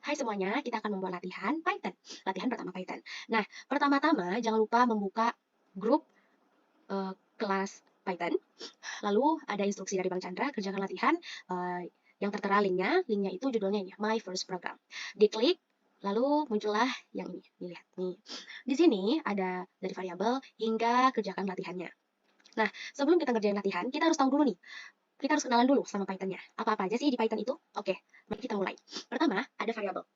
Hai semuanya, kita akan membuat latihan Python. Latihan pertama Python. Nah, pertama-tama jangan lupa membuka grup kelas Python. Lalu ada instruksi dari Bang Chandra, kerjakan latihan yang tertera linknya. Linknya itu judulnya ini, My First Program. Diklik, lalu muncullah yang ini. Lihat nih. Di sini ada dari variabel hingga kerjakan latihannya. Nah, sebelum kita ngerjain latihan, kita harus tahu dulu nih. Kita harus kenalan dulu sama Python-nya. Apa-apa aja sih di Python itu? Oke, mari kita mulai. Pertama, ada variabel.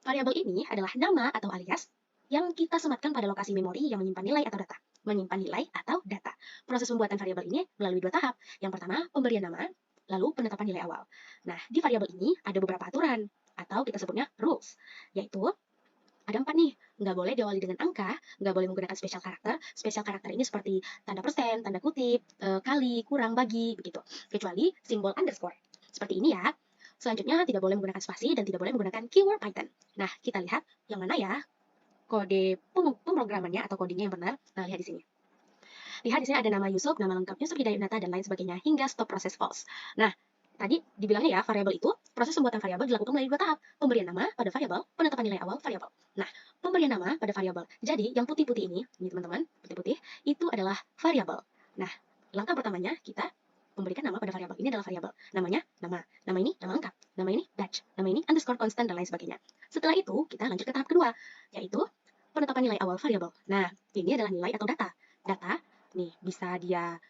Variabel ini adalah nama atau alias yang kita sematkan pada lokasi memori yang menyimpan nilai atau data. Menyimpan nilai atau data. Proses pembuatan variabel ini melalui dua tahap. Yang pertama, pemberian nama, lalu penetapan nilai awal. Nah, di variabel ini ada beberapa aturan, atau kita sebutnya rules, yaitu ada 4 nih, nggak boleh diawali dengan angka, nggak boleh menggunakan special karakter. Special karakter ini seperti tanda persen, tanda kutip, kali, kurang, bagi, begitu. Kecuali simbol underscore. Seperti ini ya. Selanjutnya, tidak boleh menggunakan spasi dan tidak boleh menggunakan keyword Python. Nah, kita lihat yang mana ya kode pemrogramannya atau codingnya yang benar. Nah, lihat di sini. Lihat di sini ada nama Yusuf, nama lengkap Yusuf Hidayatnata, dan lain sebagainya, hingga stop proses false. Nah, tadi dibilangnya ya, variabel itu, proses pembuatan variabel dilakukan melalui dua tahap. Pemberian nama pada variabel, penetapan nilai awal variabel. Nah, pemberian nama pada variabel. Jadi, yang putih-putih ini teman-teman, putih-putih, itu adalah variabel. Nah, langkah pertamanya kita memberikan nama pada variabel. Ini adalah variabel. Namanya nama. Nama ini nama lengkap. Nama ini batch. Nama ini underscore constant dan lain sebagainya. Setelah itu, kita lanjut ke tahap kedua, yaitu penetapan nilai awal variabel. Nah, ini adalah nilai atau data. Data, nih, bisa dia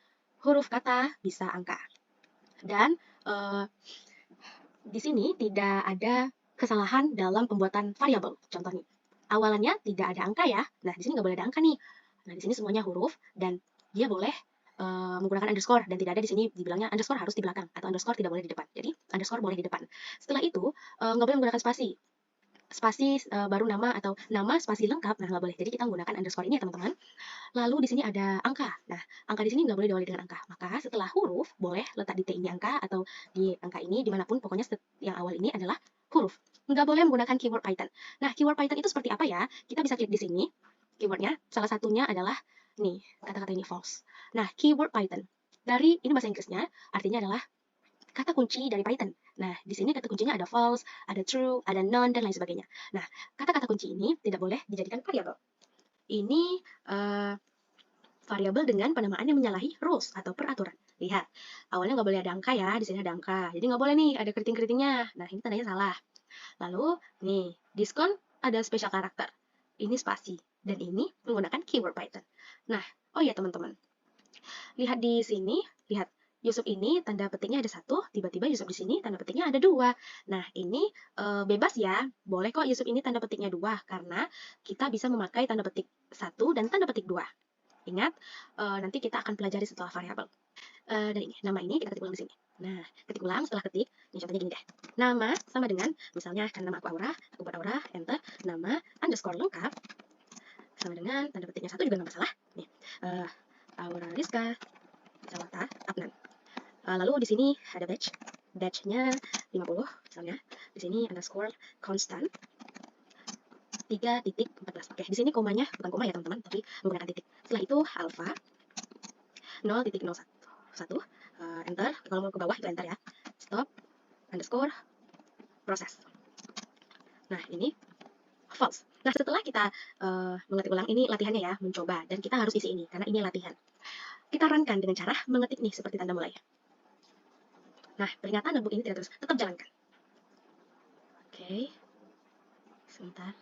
huruf kata, bisa angka. Dan di sini tidak ada kesalahan dalam pembuatan variabel. Contoh nih, awalannya tidak ada angka ya. Nah, di sini nggak boleh ada angka nih. Nah, di sini semuanya huruf dan dia boleh menggunakan underscore, dan tidak ada di sini dibilangnya underscore harus di belakang atau underscore tidak boleh di depan. Jadi underscore boleh di depan. Setelah itu nggak boleh menggunakan spasi. Spasi baru nama atau nama spasi lengkap, nah nggak boleh. Jadi kita menggunakan underscore ini ya teman-teman. Lalu di sini ada angka. Nah, angka di sini nggak boleh diawali dengan angka. Maka setelah huruf, boleh letak di T ini angka atau di angka ini, dimanapun, pokoknya yang awal ini adalah huruf. Nggak boleh menggunakan keyword Python. Nah, keyword Python itu seperti apa ya? Kita bisa klik di sini, keywordnya. Salah satunya adalah, nih, kata-kata ini false. Nah, keyword Python. Ini bahasa Inggrisnya, artinya adalah kata kunci dari Python. Nah, di sini kata kuncinya ada false, ada true, ada none, dan lain sebagainya. Nah, kata-kata kunci ini tidak boleh dijadikan variabel. Ini variabel dengan penamaan yang menyalahi rules atau peraturan. Lihat, awalnya nggak boleh ada angka ya, di sini ada angka. Jadi nggak boleh nih ada keriting-keritingnya. Nah, ini tandanya salah. Lalu, nih, diskon ada special karakter. Ini spasi. Dan ini menggunakan keyword Python. Nah, oh iya teman-teman. Lihat di sini, lihat. Yusuf ini tanda petiknya ada satu, tiba-tiba Yusuf di sini tanda petiknya ada dua. Nah, ini bebas ya. Boleh kok Yusuf ini tanda petiknya dua, karena kita bisa memakai tanda petik satu dan tanda petik dua. Ingat, nanti kita akan pelajari setelah variabel. Dan ini, nama ini kita ketik ulang di sini. Nah, ketik ulang setelah ketik, ini contohnya gini deh. Nama sama dengan, misalnya kan nama aku Aura, aku buat Aura, enter, nama, underscore lengkap, sama dengan, tanda petiknya satu juga nggak masalah. Nih, Aura Rizka, Jawata, Adnan. Lalu di sini ada batch, batchnya 50, misalnya. Di sini underscore constant, 3.14. Oke, di sini komanya bukan koma ya teman-teman, tapi menggunakan titik. Setelah itu alpha 0.01, enter. Kalau mau ke bawah itu enter ya. Stop, underscore, proses. Nah, ini false. Nah, setelah kita mengetik ulang, ini latihannya ya, mencoba. Dan kita harus isi ini, karena ini latihan. Kita runkan dengan cara mengetik nih, seperti tanda mulai. Nah, peringatan notebook ini tidak terus, tetap jalankan. Oke, sebentar.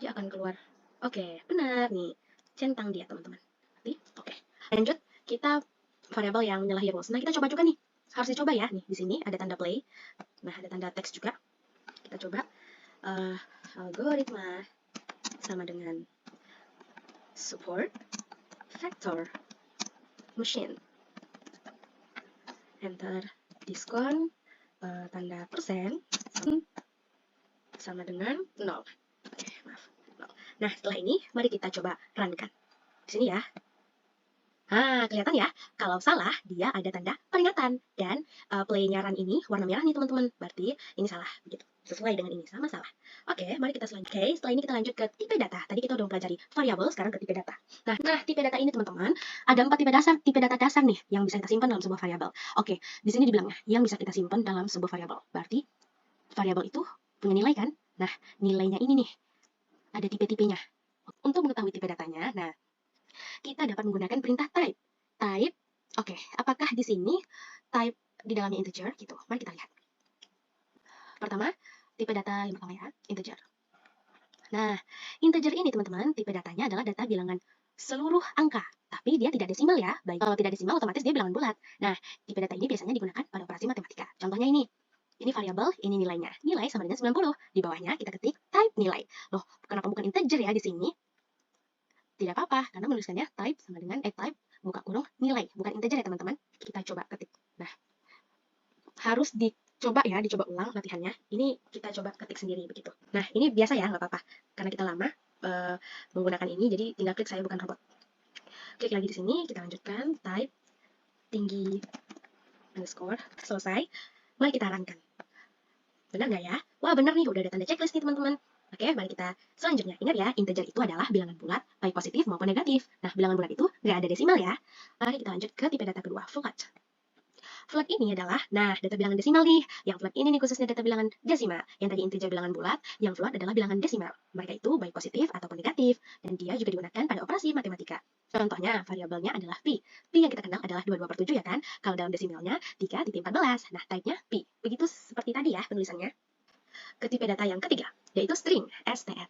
Dia akan keluar. Oke, benar nih. Centang dia, teman-teman. Oke, lanjut. Kita variabel yang menyalahi rules. Nah, kita coba juga nih. Harus dicoba ya. Nih, di sini ada tanda play. Nah, ada tanda teks juga. Kita coba. Algoritma sama dengan support vector machine. Enter. Diskon tanda persen sama dengan 0. Oke, maaf. 0. Nah, setelah ini, mari kita coba runkan. Di sini ya. Nah, kelihatan ya, kalau salah, dia ada tanda peringatan. Dan play-nya run ini warna merah nih, teman-teman. Berarti ini salah. Begitu. sesuai dengan ini, sama salah. Oke, mari kita selanjutnya. Oke, setelah ini kita lanjut ke tipe data. Tadi kita udah mempelajari variabel, sekarang ke tipe data. Nah, tipe data ini teman-teman, ada 4 tipe data dasar nih yang bisa kita simpan dalam sebuah variabel. Oke, di sini dibilangnya yang bisa kita simpan dalam sebuah variabel. Berarti variabel itu punya nilai kan? Nah, nilainya ini nih, ada tipe-tipenya. Untuk mengetahui tipe datanya, nah, kita dapat menggunakan perintah type. Type, oke, apakah di sini type di dalamnya integer gitu? Mari kita lihat. Pertama, tipe data yang pertama ya, integer. Nah, integer ini teman-teman, tipe datanya adalah data bilangan seluruh angka. Tapi dia tidak desimal ya. Baik, kalau tidak desimal otomatis dia bilangan bulat. Nah, tipe data ini biasanya digunakan pada operasi matematika. Contohnya ini. Ini variabel, ini nilainya. Nilai sama dengan 90. Di bawahnya kita ketik type nilai. Loh, kenapa bukan integer ya di sini? Tidak apa-apa, karena menuliskannya type sama dengan type buka kurung nilai, bukan integer ya teman-teman. Kita coba ketik. Nah, harus dicoba ulang latihannya. Ini kita coba ketik sendiri begitu. Nah, ini biasa ya, nggak apa-apa. Karena kita lama menggunakan ini, jadi tinggal klik saya bukan robot. Klik lagi di sini, kita lanjutkan type tinggi underscore selesai. Mari kita runkan. Benar nggak ya? Wah, benar nih, udah ada tanda checklist nih teman-teman. Oke, mari kita selanjutnya. Ingat ya, integer itu adalah bilangan bulat, baik positif maupun negatif. Nah, bilangan bulat itu nggak ada desimal ya. Mari kita lanjut ke tipe data kedua, float. Float ini adalah, nah, data bilangan desimal nih. Yang float ini nih khususnya data bilangan desimal. Yang tadi integer bilangan bulat, yang float adalah bilangan desimal. Mereka itu baik positif ataupun negatif, dan dia juga digunakan pada operasi matematika. Contohnya, variabelnya adalah pi. Pi yang kita kenal adalah 22/7 ya kan? Kalau dalam desimalnya, 3/14. Nah, type-nya pi. Begitu seperti tadi ya penulisannya. Ke tipe data yang ketiga, yaitu string, str.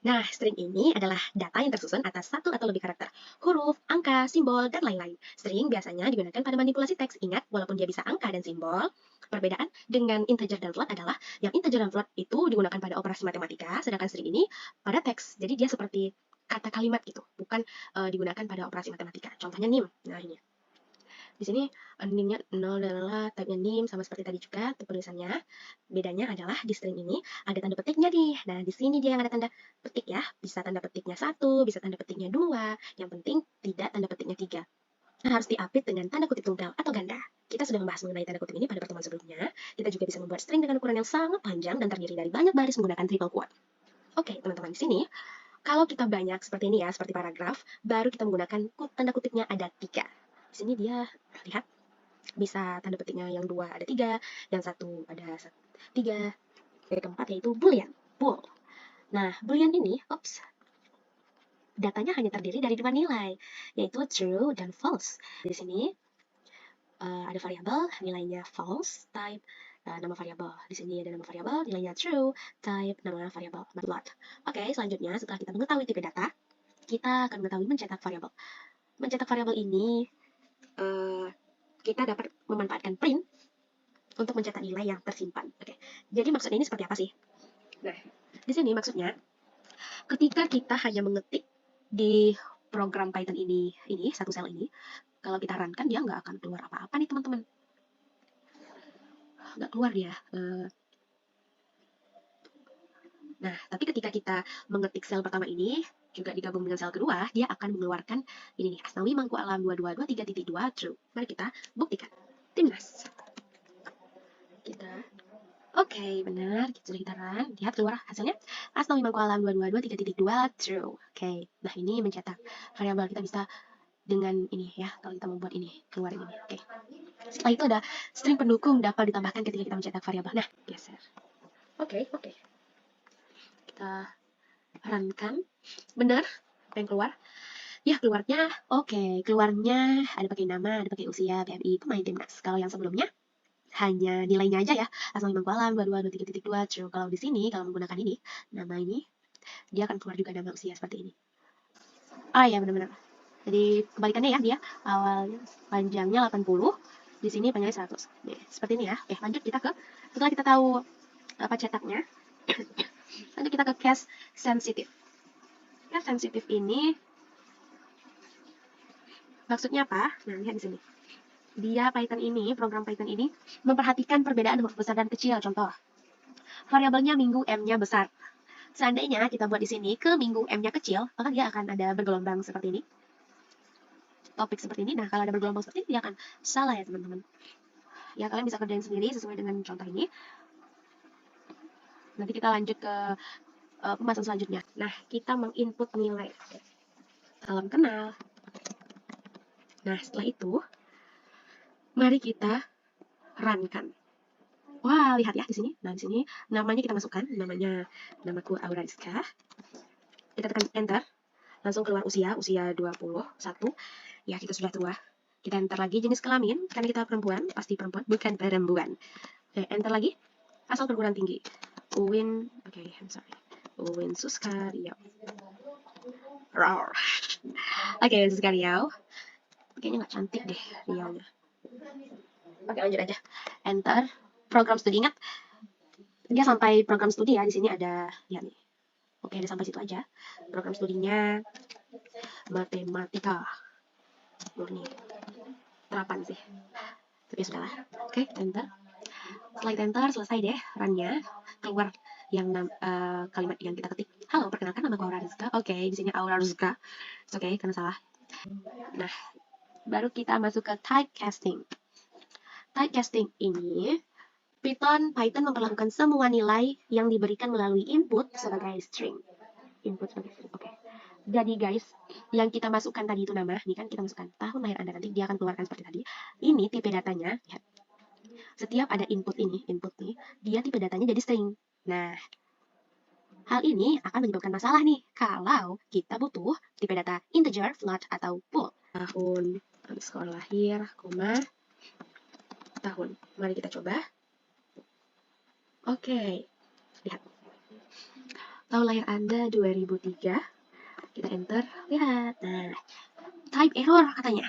Nah, string ini adalah data yang tersusun atas satu atau lebih karakter, huruf, angka, simbol, dan lain-lain. String biasanya digunakan pada manipulasi teks. Ingat, walaupun dia bisa angka dan simbol, perbedaan dengan integer dan float adalah yang integer dan float itu digunakan pada operasi matematika, sedangkan string ini pada teks. Jadi dia seperti kata kalimat gitu, bukan digunakan pada operasi matematika. Contohnya nim. Nah, ini. Di sini nimnya 0 adalah type-nya nim, sama seperti tadi juga penulisannya. Bedanya adalah di string ini ada tanda petiknya nih. Nah, di sini dia yang ada tanda petik ya. Bisa tanda petiknya 1, bisa tanda petiknya 2. Yang penting tidak tanda petiknya 3. Nah, harus diapit dengan tanda kutip tunggal atau ganda. Kita sudah membahas mengenai tanda kutip ini pada pertemuan sebelumnya. Kita juga bisa membuat string dengan ukuran yang sangat panjang dan terdiri dari banyak baris menggunakan triple quote. Oke, teman-teman, di sini kalau kita banyak seperti ini ya, seperti paragraf, baru kita menggunakan tanda kutipnya ada 3. Di sini dia, lihat, bisa tanda petiknya yang 2 ada 3, yang 1 ada 3, yang keempat yaitu boolean, bool. Nah, boolean ini, datanya hanya terdiri dari 2 nilai, yaitu true dan false. Di sini ada variabel, nilainya false, type nama variabel. Di sini ada nama variabel, nilainya true, type nama variabel, float. Oke, selanjutnya setelah kita mengetahui tipe data, kita akan mengetahui mencetak variabel. Mencetak variabel ini kita dapat memanfaatkan print untuk mencetak nilai yang tersimpan. Oke. Jadi maksudnya ini seperti apa sih? Nah, di sini maksudnya ketika kita hanya mengetik di program Python ini satu sel ini, kalau kita runkan dia nggak akan keluar apa-apa nih teman-teman. Nggak keluar dia. Nah, tapi ketika kita mengetik sel pertama ini, juga digabung dengan sel kedua, dia akan mengeluarkan ini nih, Asnawi Mangku Alam 2223.2 true. Mari kita buktikan. Timnas. Oke, benar. Sudah kita run. Lihat keluar hasilnya. Asnawi Mangku Alam 2223.2 true. Oke, nah ini mencetak variabel. Kita bisa dengan ini ya, kalau kita membuat ini, keluar ini. Oke. Setelah itu ada string pendukung dapat ditambahkan ketika kita mencetak variabel. Nah, geser. Oke. Kita runkan. Benar, apa yang keluar? Ya, keluarnya, keluarnya ada pakai nama, ada pakai usia, PMI, pemain timnas. Kalau yang sebelumnya, hanya nilainya aja ya, Asnawi Mangku Alam 2223.2 true. Kalau di sini, kalau menggunakan ini, nama ini, dia akan keluar juga nama usia seperti ini. Ya, benar-benar. Jadi kebalikannya ya, dia awalnya panjangnya 80, di sini panjangnya 100. Nih, seperti ini ya. Oke, lanjut kita ke, setelah kita tahu apa cetaknya, lanjut kita ke case sensitive. Case sensitive ini maksudnya apa? Nah, lihat di sini. Dia program Python ini memperhatikan perbedaan huruf besar dan kecil. Contoh, variabelnya minggu M-nya besar. Seandainya kita buat di sini ke minggu M-nya kecil, maka dia akan ada bergelombang seperti ini. Topik seperti ini. Nah, kalau ada bergelombang seperti ini, dia akan salah ya teman-teman. Ya, kalian bisa kerjain sendiri sesuai dengan contoh ini. Nanti kita lanjut ke pembahasan selanjutnya. Nah, kita menginput nilai. Salam kenal. Nah, setelah itu, mari kita run-kan. Wah, lihat ya di sini. Nah, di sini namanya kita masukkan. Namaku Aura Rizka. Kita tekan enter. Langsung keluar usia 21. Ya, kita sudah tua. Kita enter lagi jenis kelamin, karena kita perempuan, pasti perempuan, bukan perempuan. Oke, enter lagi. Asal perguruan tinggi. Uwin, I'm sorry. Uwin Suska Riau. Roar. Oke, Suska Riau. Kayaknya nggak cantik deh Riau-nya. Oke, lanjut aja. Enter. Program studi, ingat dia sampai program studi ya. Di sini ada ya nih. Oke, ada sampai situ aja. Program studinya matematika murni. Terapan sih. Tapi ya sudahlah. Oke, enter. Setelah enter, selesai deh run-nya. Keluar yang kalimat yang kita ketik. Halo, perkenalkan nama Aura Rizka. Oke, di sini Aura Rizka. Oke, karena salah. Nah, baru kita masuk ke typecasting. Typecasting ini Python memperlakukan semua nilai yang diberikan melalui input sebagai string. Input sebagai string. Oke. Jadi guys, yang kita masukkan tadi itu nama, ini kan kita masukkan tahun lahir Anda, nanti dia akan keluarkan seperti tadi. Ini tipe datanya, lihat. Setiap ada input nih, dia tipe datanya jadi string. Nah, hal ini akan menyebabkan masalah nih kalau kita butuh tipe data integer, float, atau bool. Tahun, underscore lahir, koma, tahun. Mari kita coba. Oke, lihat. Tahun lahir Anda 2003. Kita enter, lihat. Nah, type error katanya.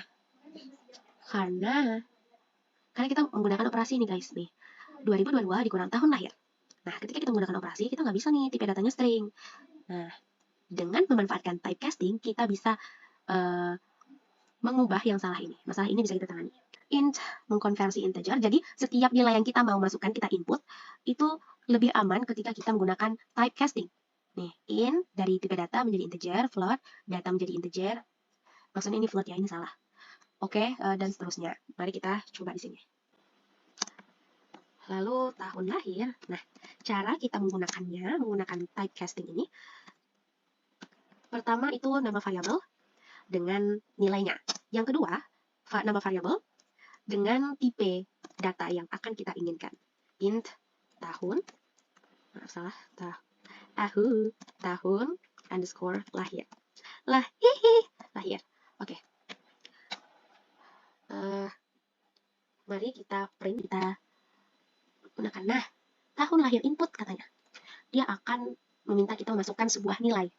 Karena kita menggunakan operasi nih guys, nih. 2022 dikurang tahun lahir. Nah, ketika kita menggunakan operasi, kita nggak bisa nih tipe datanya string. Nah, dengan memanfaatkan typecasting, kita bisa mengubah yang salah ini. Masalah ini bisa kita tangani. Int mengkonversi integer, jadi setiap nilai yang kita mau masukkan, kita input, itu lebih aman ketika kita menggunakan typecasting. Nih, int dari tipe data menjadi integer, float, data menjadi integer. Maksudnya ini float ya, ini salah. Oke, dan seterusnya. Mari kita coba di sini. Lalu tahun lahir. Nah, cara kita menggunakannya, menggunakan typecasting ini, pertama itu nama variabel dengan nilainya. Yang kedua, nama variabel dengan tipe data yang akan kita inginkan. Int tahun, maaf salah, tahun underscore lahir. Lahir. Oke. Mari kita print, kita gunakan. Nah, tahun lahir input katanya. Dia akan meminta kita memasukkan sebuah nilai.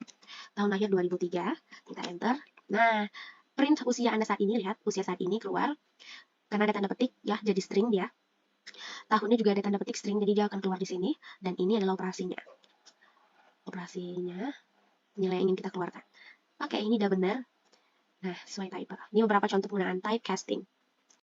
Tahun lahir 2003, kita enter. Nah, print usia Anda saat ini, lihat, usia saat ini keluar. Karena ada tanda petik, ya, jadi string dia. Tahunnya juga ada tanda petik string, jadi dia akan keluar di sini. Dan ini adalah operasinya. Operasinya, nilai yang ingin kita keluarkan. Oke, ini udah benar. Nah, sesuai type. Ini beberapa contoh penggunaan typecasting.